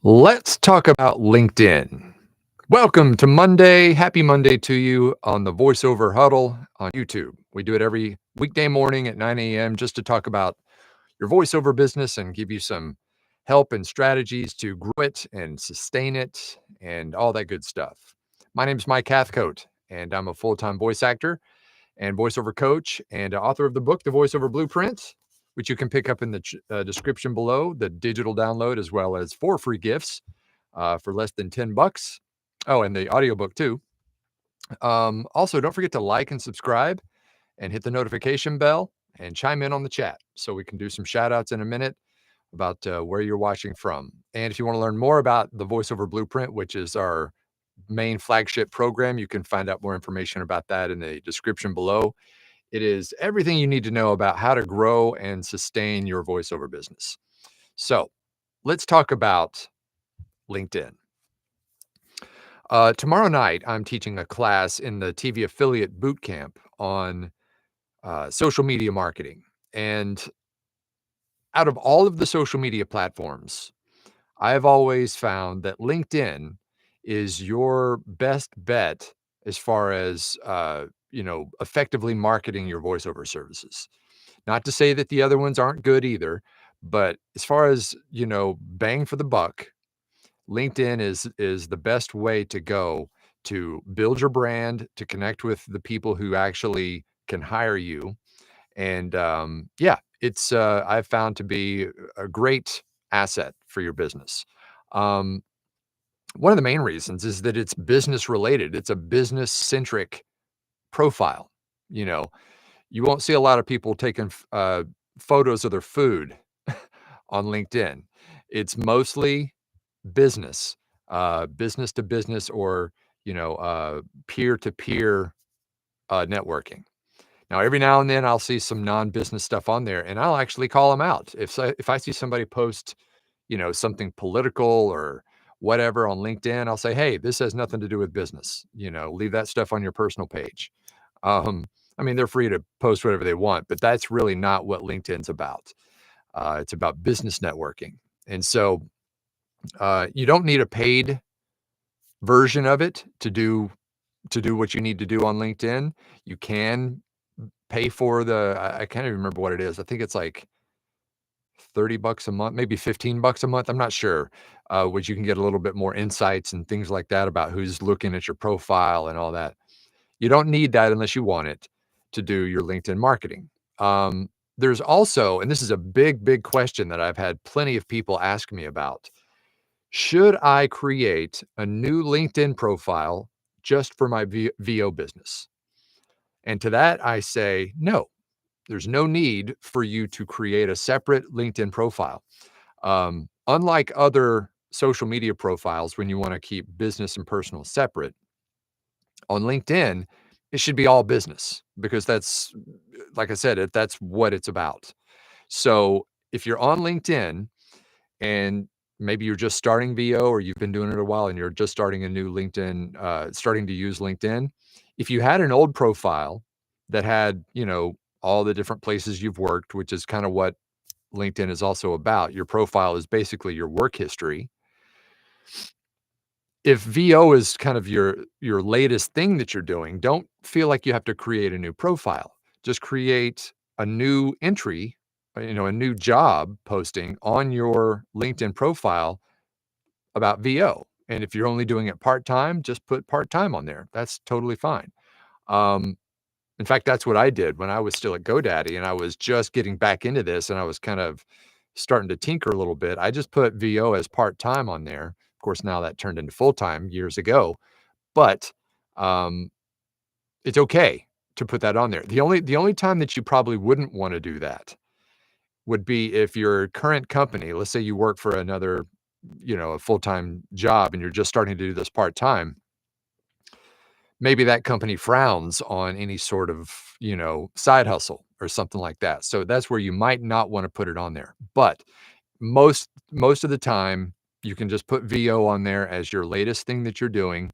Let's talk about LinkedIn. Welcome to Monday. Happy Monday to you on the VoiceOver Huddle on YouTube. We do it every weekday morning at 9 a.m. just to talk about your voiceover business and give you some help and strategies to grow it and sustain it and all that good stuff. My name is Mike Hathcote, and I'm a full-time voice actor and voiceover coach and author of the book, The Voiceover Blueprint, which you can pick up in the description below, the digital download, as well as 4 free gifts for less than $10. Oh, and the audiobook too. Also, don't forget to like and subscribe and hit the notification bell and chime in on the chat so we can do some shout outs in a minute about where you're watching from. And if you want to learn more about the VoiceOver Blueprint, which is our main flagship program, you can find out more information about that in the description below. It is everything you need to know about how to grow and sustain your voiceover business. So let's talk about LinkedIn. Tomorrow night, I'm teaching a class in the TV Affiliate Bootcamp on social media marketing. And out of all of the social media platforms, I've always found that LinkedIn is your best bet as far as, effectively marketing your voiceover services. Not to say that the other ones aren't good either, but as far as, bang for the buck, LinkedIn is the best way to go to build your brand, to connect with the people who actually can hire you. And, yeah, it's, I've found to be a great asset for your business. Um, One of the main reasons is that it's business related. It's a business centric profile. You know, you won't see a lot of people taking photos of their food on LinkedIn. It's mostly business, business to business, or peer to peer networking. Now, every now and then, I'll see some non-business stuff on there, and I'll actually call them out. If I see somebody post, something political or whatever on LinkedIn, I'll say, "Hey, this has nothing to do with business. Leave that stuff on your personal page." Um, I mean, they're free to post whatever they want, but that's really not what LinkedIn's about. It's about business networking, and so you don't need a paid version of it to do what you need to do on LinkedIn. You can pay for I can't even remember what it is. I think it's like $30 a month, maybe $15 a month. I'm not sure. Which you can get a little bit more insights and things like that about who's looking at your profile and all that. You don't need that unless you want it to do your LinkedIn marketing. There's also, and this is a big, big question that I've had plenty of people ask me about. Should I create a new LinkedIn profile just for my VO business? And to that, I say, no, there's no need for you to create a separate LinkedIn profile. Unlike other social media profiles, when you want to keep business and personal separate, on LinkedIn, it should be all business because that's, like I said, that's what it's about. So if you're on LinkedIn and maybe you're just starting VO or you've been doing it a while and you're just starting a new LinkedIn, starting to use LinkedIn, if you had an old profile that had, all the different places you've worked, which is kind of what LinkedIn is also about. Your profile is basically your work history. If VO is kind of your latest thing that you're doing, don't feel like you have to create a new profile. Just create a new entry, a new job posting on your LinkedIn profile about VO. And if you're only doing it part-time, just put part-time on there. That's totally fine. Um, in fact, that's what I did when I was still at GoDaddy and I was just getting back into this and I was kind of starting to tinker a little bit. I just put VO as part-time on there. Of course, now that turned into full-time years ago, but um, it's okay to put that on there. The only time that you probably wouldn't want to do that would be if your current company, let's say you work for another, a full-time job and you're just starting to do this part-time, maybe that company frowns on any sort of, side hustle or something like that. So that's where you might not want to put it on there. But most of the time, you can just put VO on there as your latest thing that you're doing.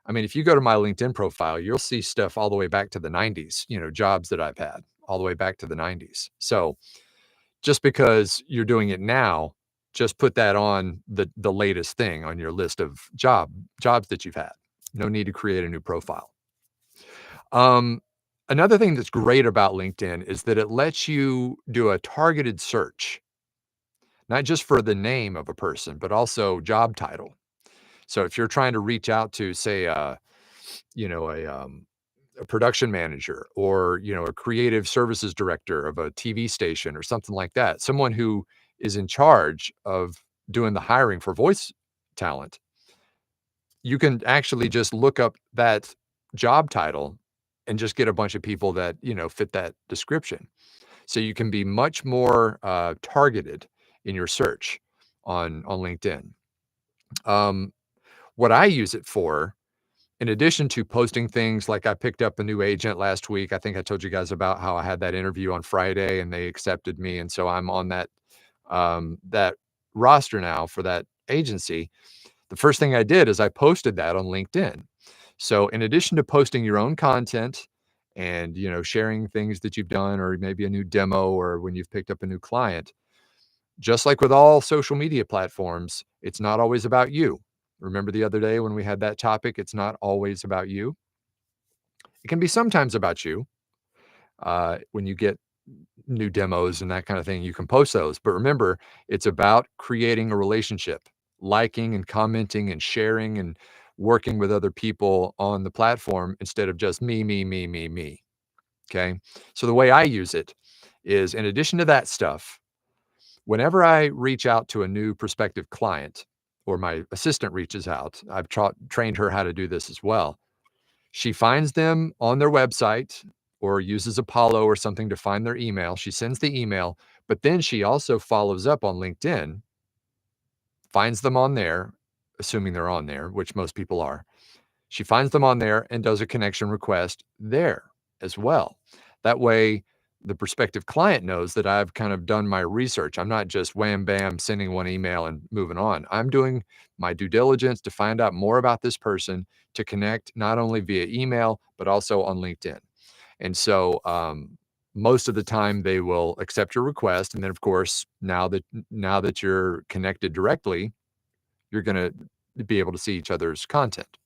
I mean, if you go to my LinkedIn profile, you'll see stuff all the way back to the 90s, jobs that I've had all the way back to the 90s. So just because you're doing it now just put that on the latest thing on your list of jobs that you've had. No need to create a new profile. Um, Another thing that's great about LinkedIn is that it lets you do a targeted search, not just for the name of a person, but also job title. So if you're trying to reach out to, say, you know, a production manager or, a creative services director of a TV station or something like that, someone who is in charge of doing the hiring for voice talent, you can actually just look up that job title and just get a bunch of people that, fit that description. So you can be much more targeted in your search on LinkedIn. Um, what I use it for, in addition to posting things like I picked up a new agent last week. I think I told you guys about how I had that interview on Friday and they accepted me. And so I'm on that roster now for that agency. The first thing I did is I posted that on LinkedIn. So in addition to posting your own content and, sharing things that you've done or maybe a new demo or when you've picked up a new client, just like with all social media platforms, it's not always about you. Remember the other day when we had that topic, it's not always about you. It can be sometimes about you. When you get new demos and that kind of thing, you can post those. But remember, it's about creating a relationship, liking and commenting and sharing and working with other people on the platform instead of just me, me, me, me, me. Okay. So the way I use it is in addition to that stuff, whenever I reach out to a new prospective client or my assistant reaches out, I've trained her how to do this as well. She finds them on their website or uses Apollo or something to find their email. She sends the email, but then she also follows up on LinkedIn, finds them on there, assuming they're on there, which most people are. She finds them on there and does a connection request there as well. That way, the prospective client knows that I've kind of done my research. I'm not just wham bam sending one email and moving on. I'm doing my due diligence to find out more about this person to connect not only via email, but also on LinkedIn. And so most of the time they will accept your request. And then of course, now that you're connected directly, you're going to be able to see each other's content.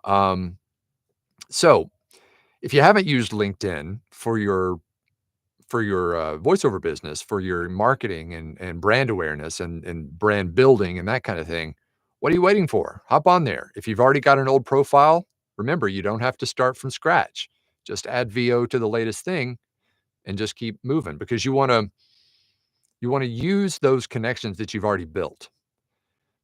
Um, so if you haven't used LinkedIn for your voiceover business, for your marketing and brand awareness and brand building and that kind of thing, what are you waiting for? Hop on there. If you've already got an old profile, remember, you don't have to start from scratch. Just add VO to the latest thing and just keep moving because you want to use those connections that you've already built.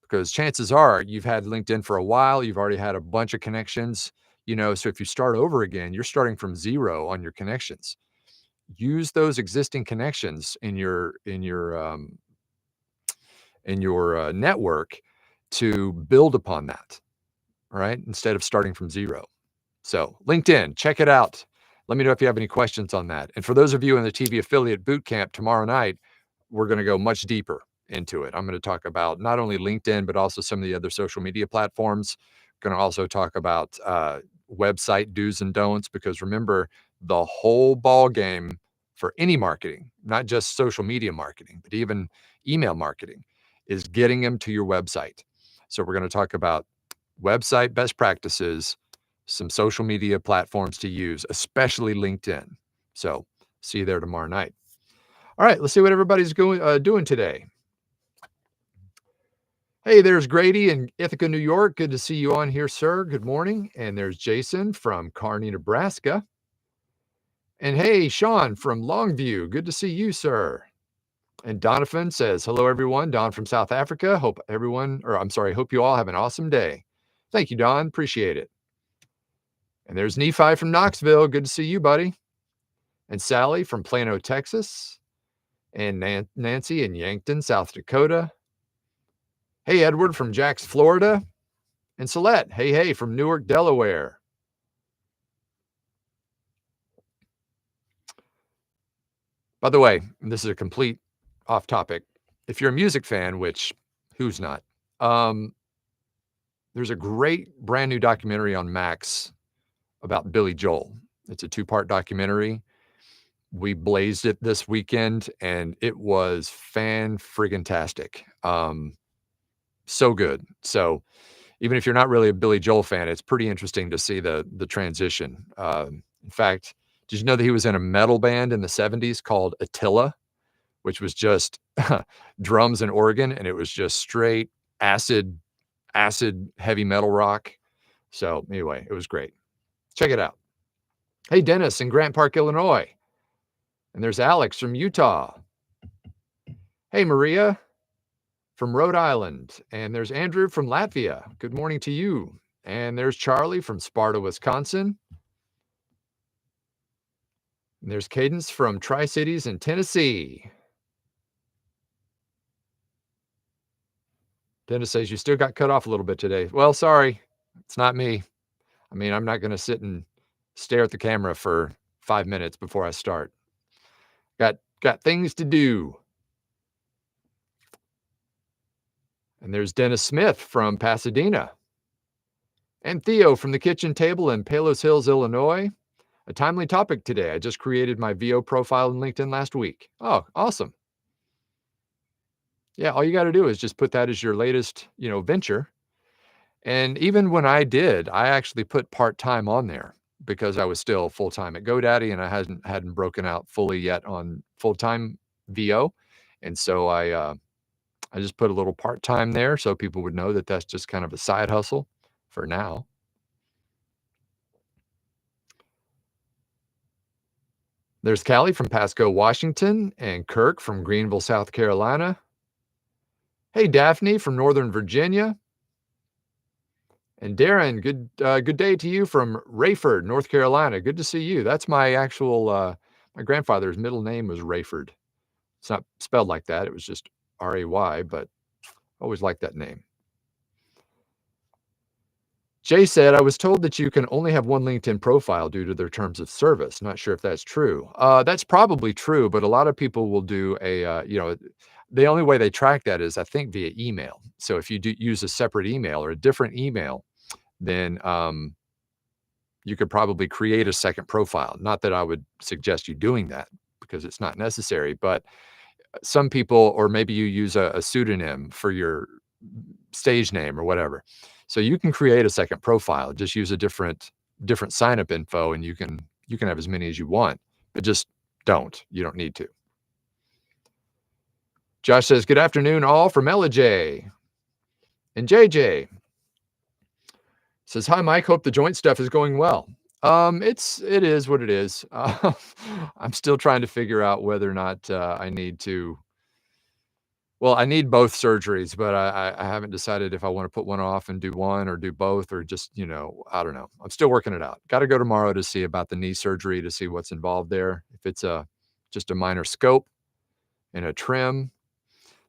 Because chances are you've had LinkedIn for a while, you've already had a bunch of connections, so if you start over again, you're starting from zero on your connections. Use those existing connections in your network to build upon that, right? Instead of starting from zero. So LinkedIn, check it out. Let me know if you have any questions on that. And for those of you in the TV affiliate bootcamp tomorrow night, we're going to go much deeper into it. I'm going to talk about not only LinkedIn, but also some of the other social media platforms. Going to also talk about website do's and don'ts, because remember, the whole ball game for any marketing, not just social media marketing, but even email marketing, is getting them to your website. So we're going to talk about website best practices, some social media platforms to use, especially LinkedIn. So see you there tomorrow night. All right, let's see what everybody's doing today. Hey, there's Grady in Ithaca, New York. Good to see you on here, sir. Good morning. And there's Jason from Kearney, Nebraska. And hey, Sean from Longview. Good to see you, sir. And Donovan says, hello, everyone. Don from South Africa. Hope you all have an awesome day. Thank you, Don. Appreciate it. And there's Nephi from Knoxville. Good to see you, buddy. And Sally from Plano, Texas. And Nancy in Yankton, South Dakota. Hey, Edward from Jax, Florida. And Celeste, hey, from Newark, Delaware. By the way, this is a complete off topic. If you're a music fan, which who's not, there's a great brand new documentary on Max about Billy Joel. It's a 2-part documentary. We blazed it this weekend, and it was fan-friggin-tastic. So good. So, even if you're not really a Billy Joel fan, it's pretty interesting to see the transition. In fact, did you know that he was in a metal band in the '70s called Attila, which was just drums and organ, and it was just straight acid heavy metal rock. So, anyway, it was great. Check it out. Hey, Dennis in Grant Park, Illinois. And there's Alex from Utah. Hey, Maria from Rhode Island. And there's Andrew from Latvia. Good morning to you. And there's Charlie from Sparta, Wisconsin. And there's Cadence from Tri-Cities in Tennessee. Dennis says you still got cut off a little bit today. Well, sorry, it's not me. I mean, I'm not going to sit and stare at the camera for 5 minutes before I start. Got things to do. And there's Dennis Smith from Pasadena. And Theo from the kitchen table in Palos Hills, Illinois. A timely topic today. I just created my VO profile in LinkedIn last week. Oh, awesome. Yeah, all you got to do is just put that as your latest, venture. And even when I did, I actually put part-time on there because I was still full-time at GoDaddy and I hadn't broken out fully yet on full-time VO. And so I just put a little part-time there so people would know that that's just kind of a side hustle for now. There's Callie from Pasco, Washington, and Kirk from Greenville, South Carolina. Hey, Daphne from Northern Virginia. And Darren, good day to you from Rayford, North Carolina. Good to see you. That's my actual, my grandfather's middle name was Rayford. It's not spelled like that. It was just R-A-Y, but I always liked that name. Jay said, I was told that you can only have one LinkedIn profile due to their terms of service. Not sure if that's true. That's probably true, but a lot of people will do the only way they track that is, I think, via email. So if you do use a separate email or a different email, then you could probably create a second profile. Not that I would suggest you doing that because it's not necessary, but some people, or maybe you use a pseudonym for your stage name or whatever. So you can create a second profile, just use a different sign-up info, and you can have as many as you want, but just don't. You don't need to. Josh says, good afternoon, all from Ella J. And JJ says, hi, Mike. Hope the joint stuff is going well. It is what it is. I'm still trying to figure out whether or not I need to. Well, I need both surgeries, but I haven't decided if I want to put one off and do one or do both or just, I don't know. I'm still working it out. Got to go tomorrow to see about the knee surgery to see what's involved there. If it's just a minor scope and a trim,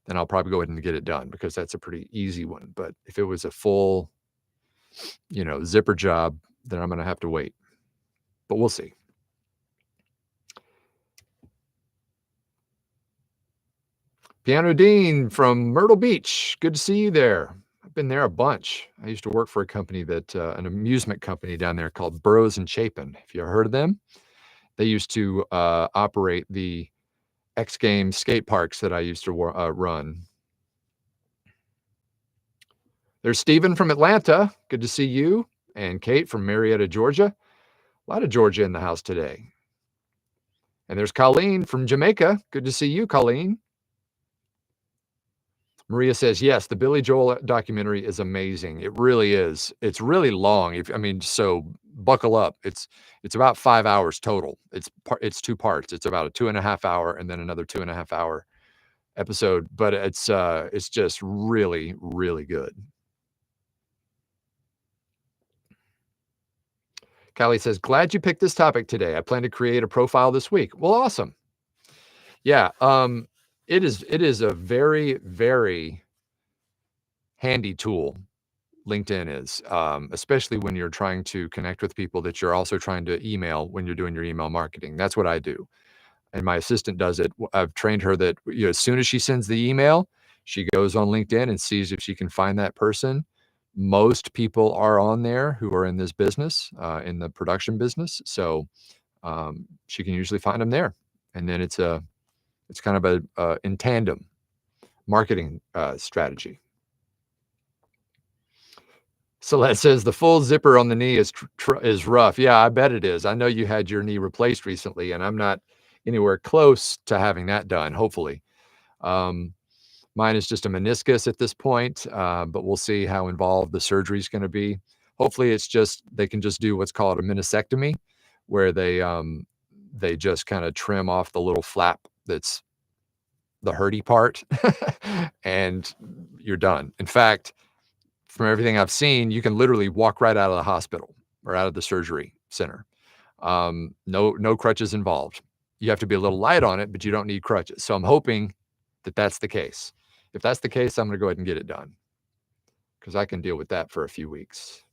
then I'll probably go ahead and get it done because that's a pretty easy one. But if it was a full, zipper job, then I'm going to have to wait. But we'll see. Piano Dean from Myrtle Beach. Good to see you there. I've been there a bunch. I used to work for a company an amusement company down there called Burroughs and Chapin. Have you ever heard of them? They used to operate the X Games skate parks that I used to run. There's Stephen from Atlanta. Good to see you. And Kate from Marietta, Georgia. A lot of Georgia in the house today. And there's Colleen from Jamaica. Good to see you, Colleen. Maria says, yes, the Billy Joel documentary is amazing. It really is. It's really long. So buckle up. It's about 5 hours total. It's two parts. It's about a 2.5 hour and then another 2.5 hour episode, but it's just really, really good. Kylie says, glad you picked this topic today. I plan to create a profile this week. Well, awesome. Yeah. It is a very, very handy tool. LinkedIn is, especially when you're trying to connect with people that you're also trying to email when you're doing your email marketing. That's what I do. And my assistant does it. I've trained her that as soon as she sends the email, she goes on LinkedIn and sees if she can find that person. Most people are on there who are in this business, in the production business. So she can usually find them there. and then it's kind of a in tandem marketing strategy. Celeste says the full zipper on the knee is rough. Yeah, I bet it is. I know you had your knee replaced recently, and I'm not anywhere close to having that done, hopefully. Um, Mine is just a meniscus at this point, but we'll see how involved the surgery is gonna be. Hopefully, it's just they can just do what's called a meniscectomy, where they just kinda trim off the little flap that's the hurty part, and you're done. In fact, from everything I've seen, you can literally walk right out of the hospital or out of the surgery center. No crutches involved. You have to be a little light on it, but you don't need crutches. So I'm hoping that that's the case. If that's the case, I'm gonna go ahead and get it done because I can deal with that for a few weeks.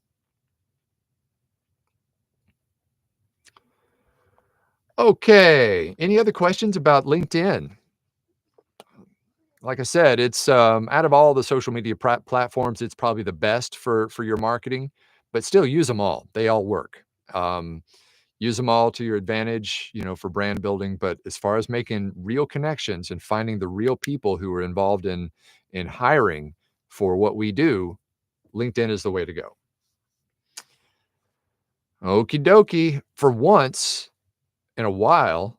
Okay, any other questions about LinkedIn? Like I said, it's, out of all the social media platforms, it's probably the best for your marketing, but still use them all. They all work. Um, Use them all to your advantage, for brand building, but as far as making real connections and finding the real people who are involved in hiring for what we do, LinkedIn is the way to go. Okie dokie. For once in a while,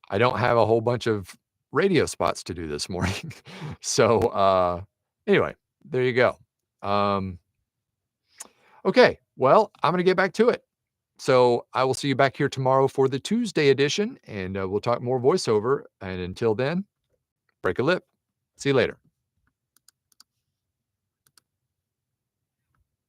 I don't have a whole bunch of radio spots to do this morning. So, anyway, there you go. Um, okay, well, I'm gonna get back to it. So I will see you back here tomorrow for the Tuesday edition, and we'll talk more voiceover. And until then, break a lip. See you later.